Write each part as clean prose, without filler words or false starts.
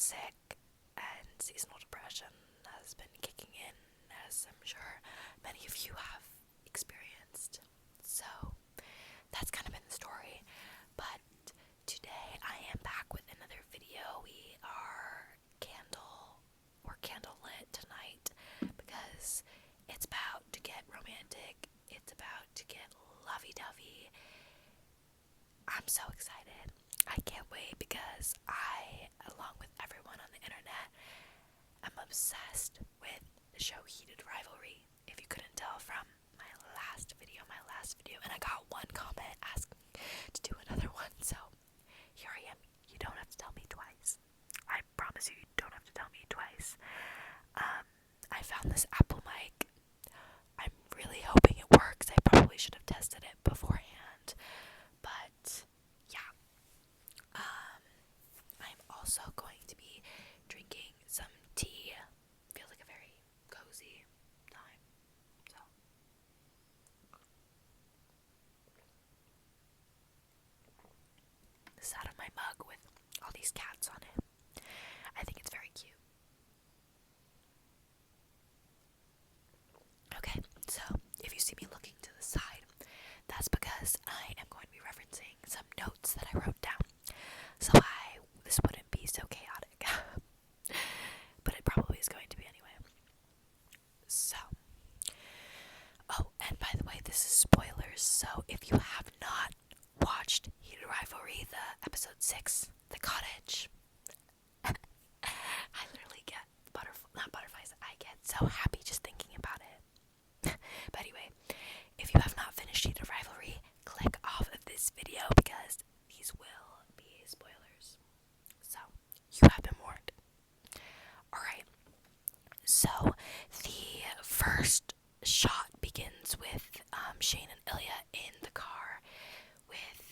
sick, and seasonal depression has been kicking in, as I'm sure many of you have experienced. So that's kind of been the story. But today I am back with another video. We're candlelit tonight because it's about to get romantic. It's about to get lovey-dovey. I'm so excited. I can't wait because I, along with everyone on the internet, am obsessed with the show Heated Rivalry, if you couldn't tell from my last video, and I got one comment asking to do another one, so here I am. You don't have to tell me twice. I promise you don't have to tell me twice. I found this Apple mic. I'm really hoping it works. I probably should have tested it beforehand, but yeah. I'm also going to be drinking some tea. Feels like a very cozy time. So this is out of my mug with all these cats on it. I think it's very cute. Okay, so if you see me looking to the side, that's because I am going to be referencing some notes that I wrote down. So this wouldn't be so chaotic. But it probably is going to be anyway. So, oh, and by the way, this is spoilers, so if you have not watched Heated Rivalry, the episode 6, The Cottage, I literally get not butterflies, I get so happy just thinking about it. But anyway, if you have not finished Heated Rivalry, click off of this video because these will be spoilers. So, you have been warned. Alright, so the first shot begins with Shane and Ilya in the car with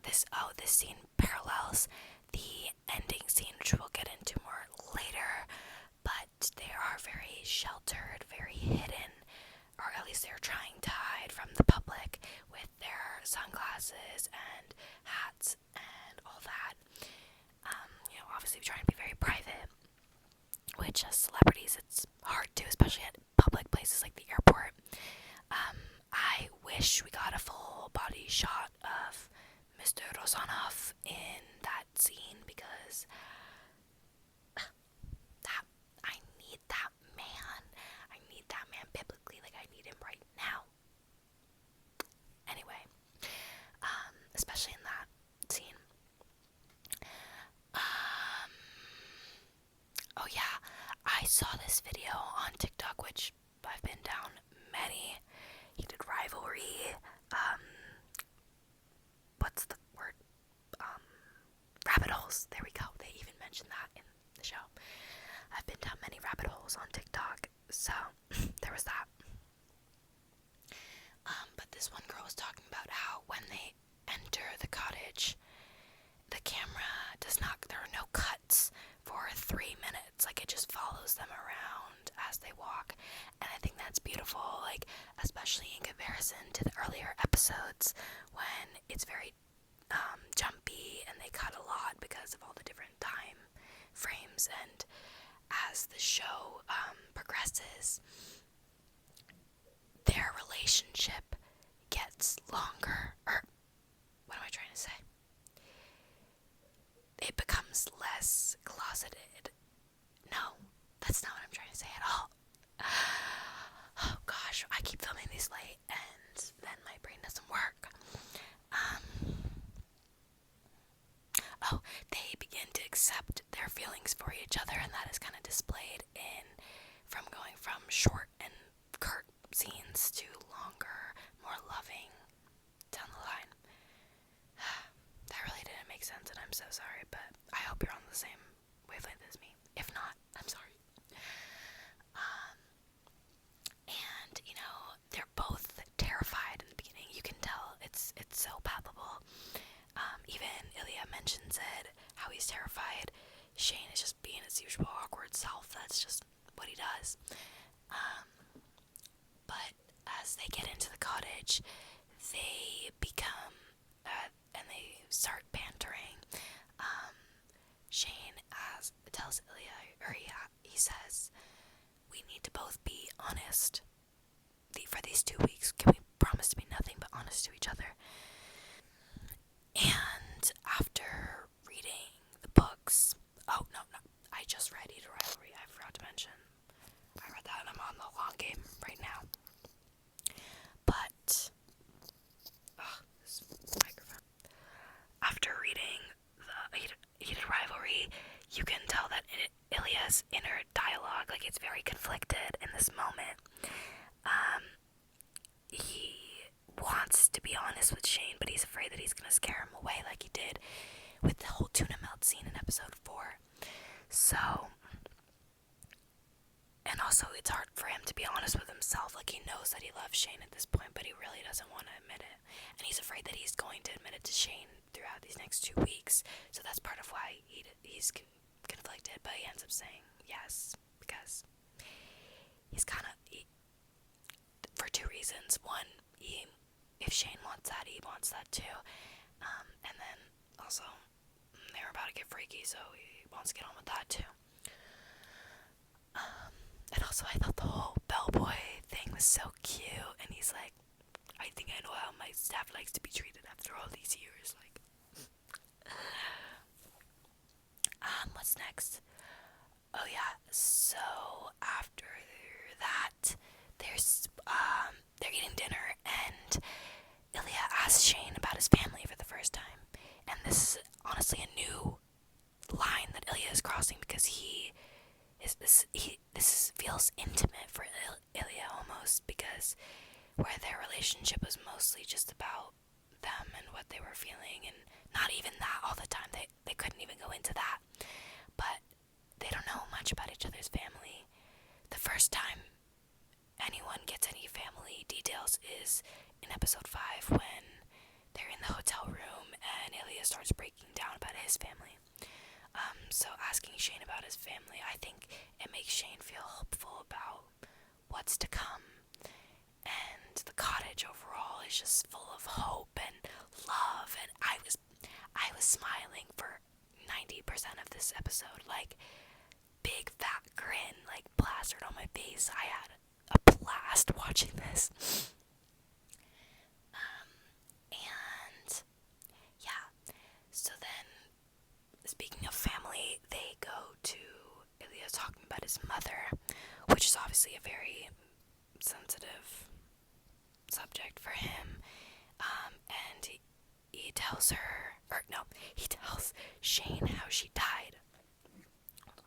this scene parallels the ending scene, which we'll get into more later, but they are very sheltered, very hidden, or at least they're trying to hide from the public with their sunglasses and hats and all that. Obviously trying to be very private, which as celebrities it's hard to, especially at public places like the airport. I wish we got a full body shot of Mr. Rozanov in that scene because I need that man. I need that man biblically, like I need him right now. Anyway, especially in that scene. Oh yeah, I saw this video on TikTok, which I've been down many Heated Rivalry, what's the word, rabbit holes, there we go, they even mentioned that in the show. I've been down many rabbit holes on TikTok, so there was that. But this one girl was talking about how when they enter the cottage, the camera there are no cuts for 3 minutes, like it just follows them around as they walk, and I think that's beautiful, like especially in comparison to the earlier episodes when it's very jumpy and they cut a lot because of all the different time frames, and as the show progresses, their relationship gets longer, or what am I trying to say? It becomes less closeted. No, that's not what I'm trying to say at all. Oh gosh, I keep filming these late and then my brain doesn't work. They begin to accept their feelings for each other, and that is kind of displayed from going from short and curt scenes to longer, more loving down the line. That really didn't make sense, and I'm so sorry, but I hope you're on the same wavelength as me. If not, I'm sorry. And they're both terrified in the beginning. You can tell it's so palpable. Even Ilya mentions it, how he's terrified. Shane is just being his usual awkward self. That's just what he does. But as they get into the cottage, they become, and they start bantering. Shane honest for these 2 weeks. Can we promise to be nothing but honest to each other? And after reading the books, oh no, I just read Eat a Rivalry. I forgot to mention. I read that and I'm on the long game right now. But this microphone. After reading the Eat a Rivalry, you can tell that Ilya's inner dialogue, like, it's very conflicted in this moment. He wants to be honest with Shane, but he's afraid that he's gonna scare him away like he did with the whole tuna melt scene in episode 4. So, and also it's hard for him to be honest with himself. Like, he knows that he loves Shane at this point, but he really doesn't want to admit it. And he's afraid that he's going to admit it to Shane throughout these next 2 weeks. So that's part of why he's conflicted, but he ends up saying yes, because he's kind of, for 2 reasons. One, if Shane wants that, he wants that too. And then also, they were about to get freaky, so he wants to get on with that too. And also, I thought the whole bellboy thing was so cute, and he's like, I think I know how my staff likes to be treated after all these years. Like, what's next? Oh yeah, so after that, they're eating dinner, and Ilya asks Shane about his family for the first time. And this is honestly a new line that Ilya is crossing, because this feels intimate for Ilya almost, because where their relationship was mostly just about them and what they were feeling, and not even that all the time. They couldn't even go into that. But they don't know much about each other's family. The first time anyone gets any family details is in episode 5, when they're in the hotel room and Ilya starts breaking down about his family. So asking Shane about his family, I think it makes Shane feel hopeful about what's to come. And the cottage overall is just full of hope and love, and I was smiling for 90% of this episode, like, big fat grin, like, plastered on my face. I had a blast watching this. And yeah, so then, speaking of family, they go to Ilya talking about his mother, which is obviously a very sensitive subject for him. And he tells her, or no, he tells Shane how she died. Hold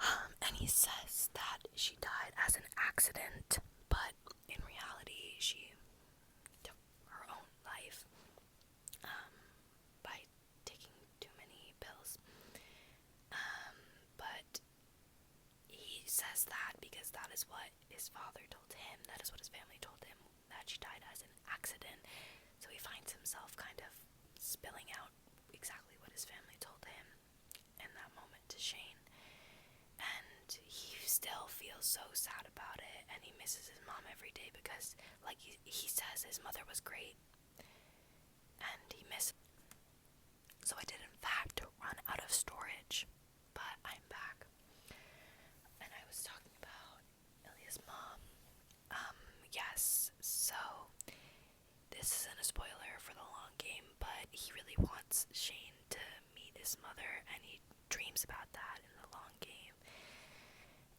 on. And he says that she died as an accident, but in reality, she took her own life by taking too many pills. But he says that because that is what his father told him, that is what his family told him, that she died as an accident. So he finds himself kind of spilling out exactly what his family told him in that moment to Shane. And he still feels so sad about it, and he misses his mom every day because, like he says, his mother was great, and he misses. So I did in fact run out of storage, but I'm back. And I was talking about Ilya's mom. Yes, so this isn't a spoiler for the long game, but he really wants Shane to meet his mother, and he dreams about that in the long game.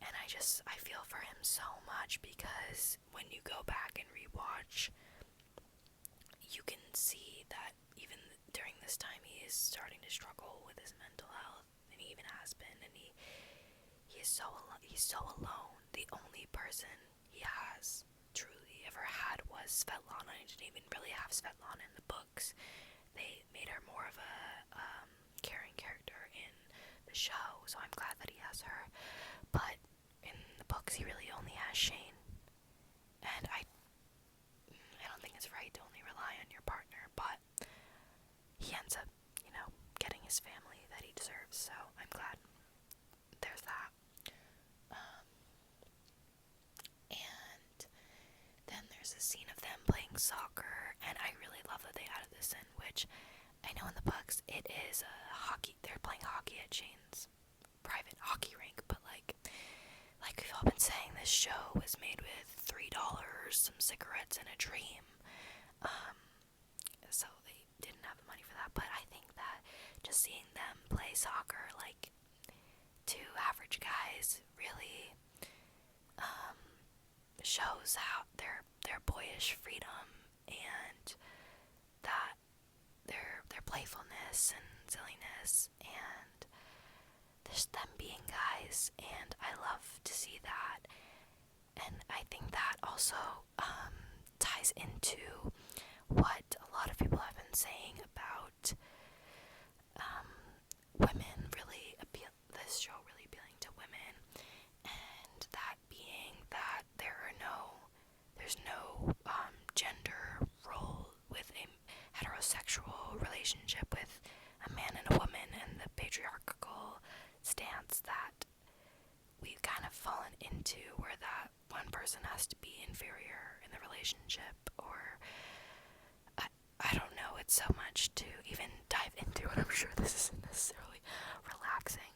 And I feel for him so much, because when you go back and rewatch, you can see that even during this time he is starting to struggle with his mental health, and he even has been, and he's so alone. The only person he has truly ever had was Svetlana. He didn't even really have Svetlana in the books. They made her more of a caring character in the show, so I'm glad that he has her. But in the books, he really only has Shane, and I don't think it's right to only rely on your partner, but he ends up, getting his family that he deserves, so I'm glad there's that. And then there's a scene of them playing soccer, and I really love that they added this in, which Shane's private hockey rink, but like we've all been saying, this show was made with $3, some cigarettes, and a dream. So they didn't have the money for that. But I think that just seeing them play soccer, like two average guys, really shows how their boyish freedom and that their playfulness and silliness, and just them being guys, and I love to see that. And I think that also ties into what a lot of people have been saying about women really this show really appealing to women, and that being that there's no gender role with a heterosexual relationship with a man and a woman, and the patriarchal stance that we've kind of fallen into, where that one person has to be inferior in the relationship, or I don't know, it's so much to even dive into, and I'm sure this isn't necessarily relaxing,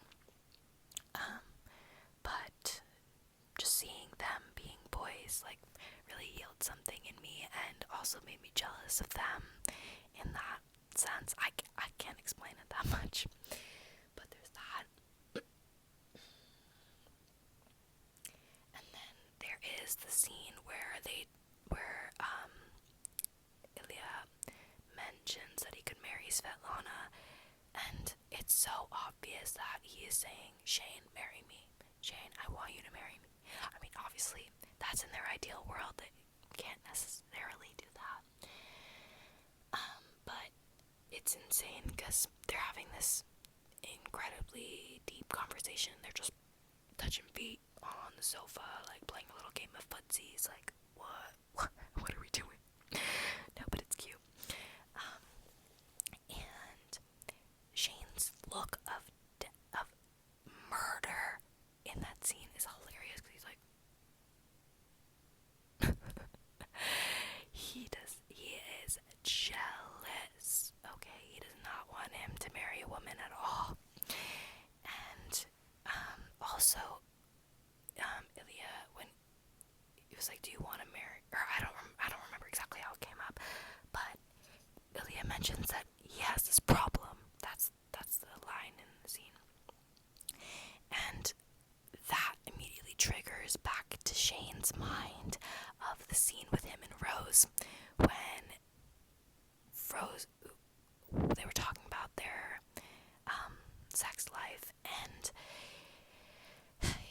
but just seeing them being boys, like, really healed something in me, and also made me jealous of them in that sense. I can't explain it that much, but there's that. And then there is the scene where Ilya mentions that he could marry Svetlana, and it's so obvious that he is saying, Shane, marry me. Shane, I want you to marry me. I mean, obviously, that's in their ideal world. They can't necessarily do that. But it's insane because they're having this incredibly deep conversation. They're just touching feet on the sofa, like playing a little game of footsies. Like, what are we doing? No, but it's cute. And Shane's look of murder in that scene is hilarious, because he's like, he is jealous. Okay, he does not want him to marry a woman at all. And also, Ilya, when he was like, do you want to marry, or I don't remember exactly how it came up, but Ilya mentions that he has this problem. That's the line in the scene. And that immediately triggers back to Shane's mind of the scene with him and Rose, when they were talking about their sex life, and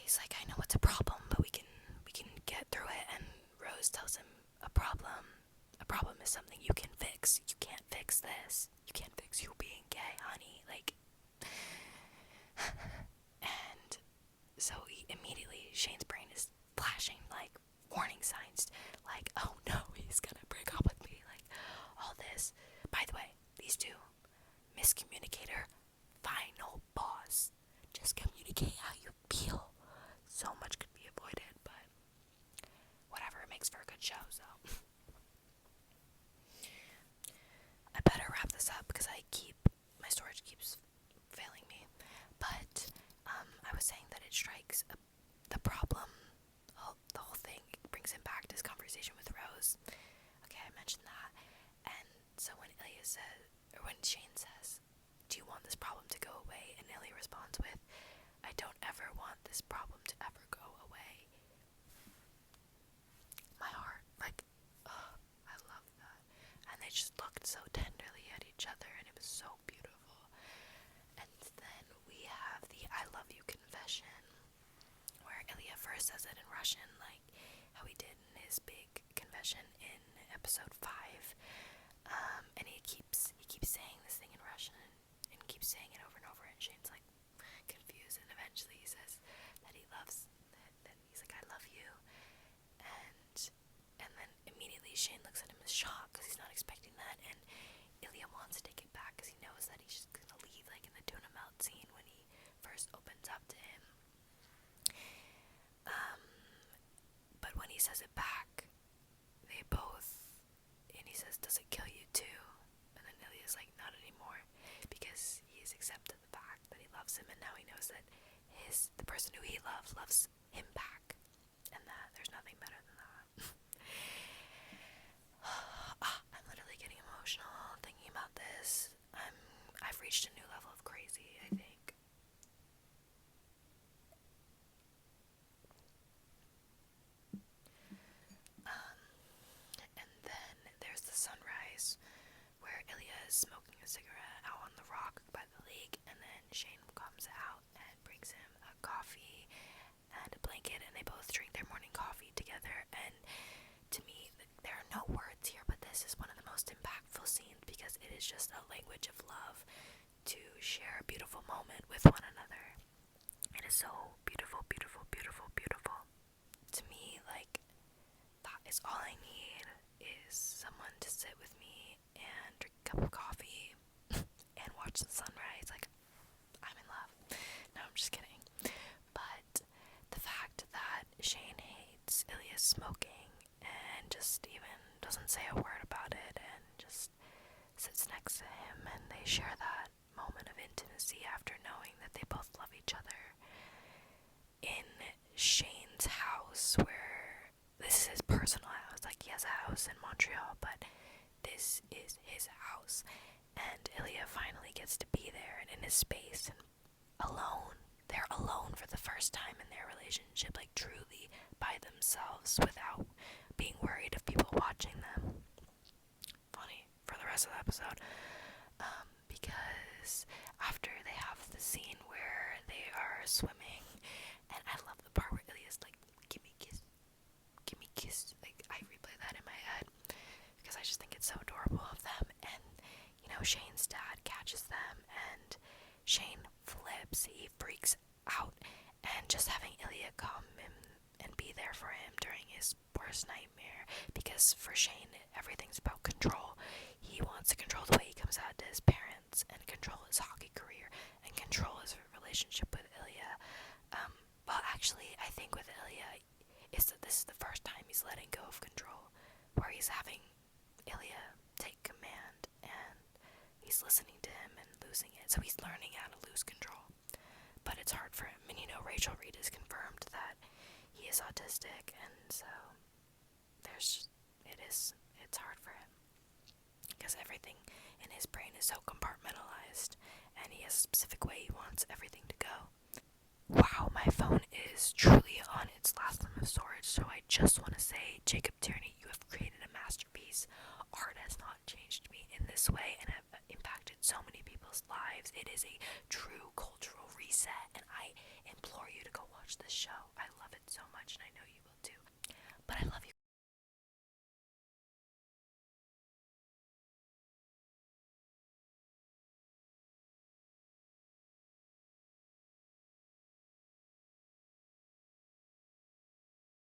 he's like, I know it's a problem, but we can get through it. And Rose tells him, a problem is something you can fix. You can't fix this. You can't fix you being gay, honey. Like, and so immediately Shane's brain is flashing like warning signs, like, oh no, he's gonna break up with me, like all this. By the way, these two, miscommunicator, final boss. Just communicate how you feel. So much could be avoided, but whatever, it makes for a good show, so. I better wrap this up because my storage keeps failing me. But I was saying that it strikes the problem, the whole thing brings him back to his conversation with Rose. Okay, I mentioned that. And so when Shane says, do you want this problem to go away? And Ilya responds with, I don't ever want this problem to ever go away. My heart, like, I love that. And they just looked so tenderly at each other, and it was so beautiful. And then we have the I love you confession, where Ilya first says it in Russian, like how he did in his big confession in episode 5. And he keeps saying this thing in Russian, and keeps saying it over and over, and Shane's like confused, and eventually he says that he loves, that he's like, I love you. And then immediately Shane looks at him as shocked, because he's not expecting that, and Ilya wants to take it back because he knows that he's just gonna leave, like in the tuna melt scene when he first opens up to him. But when he says it back, they both, and he says, does it kill you too? And then Ilya's like, not anymore, because he's accepted the fact that he loves him, and knows that the person who he loves him back, and that there's nothing better than that. I'm literally getting emotional thinking about this. I've reached a new level of crazy, I think. And then there's the sunrise, where Ilya is smoking a cigarette out on the rock by the lake, and then Shane comes out and brings him a coffee and a blanket, and they both drink their morning coffee together. And to me, there are no words here, but this is one of the most impactful scenes because it is just a language of love to share a beautiful moment with one another. It is so beautiful, beautiful, beautiful, beautiful. To me, like, that is all I need, is someone to sit with me and drink a cup of coffee and watch the sunrise. Like, I'm in love. No, I'm just kidding. But the fact that Shane hates Ilya's smoking and just even doesn't say a word about it and just sits next to him, and they share that moment of intimacy after knowing that they both love each other in Shane's house, where this is his personal house. Like, he has a house in Montreal, but this is his house, and Ilya finally gets to be there and in his space and alone. They're alone for the first time in their relationship, like truly by themselves, without being worried of people watching them. Funny for the rest of the episode, because after they have the scene where they are swimming, and I love the part where Ilya's like, give me a kiss, like, I replay that in my head, because I just think it's so adorable of them. And, you know, Shane's dad catches them, and Shane flips, he freaks out, and just having Ilya come and be there for him during his worst nightmare, because for Shane, everything's about control. He wants to control the way he comes out to his parents, and control his hockey career, and control his relationship with Ilya. Well, actually, I think with Ilya, is that this is the first time he's letting go of control, where he's having Ilya take command, and he's listening to him and losing it. So he's learning how to lose control, but it's hard for him. And you know, Rachel Reed has confirmed that he is autistic, and so it's hard for him, because everything in his brain is so compartmentalized, and he has a specific way he wants everything to go. Wow, my phone is truly on its last limit of storage, so I just want to say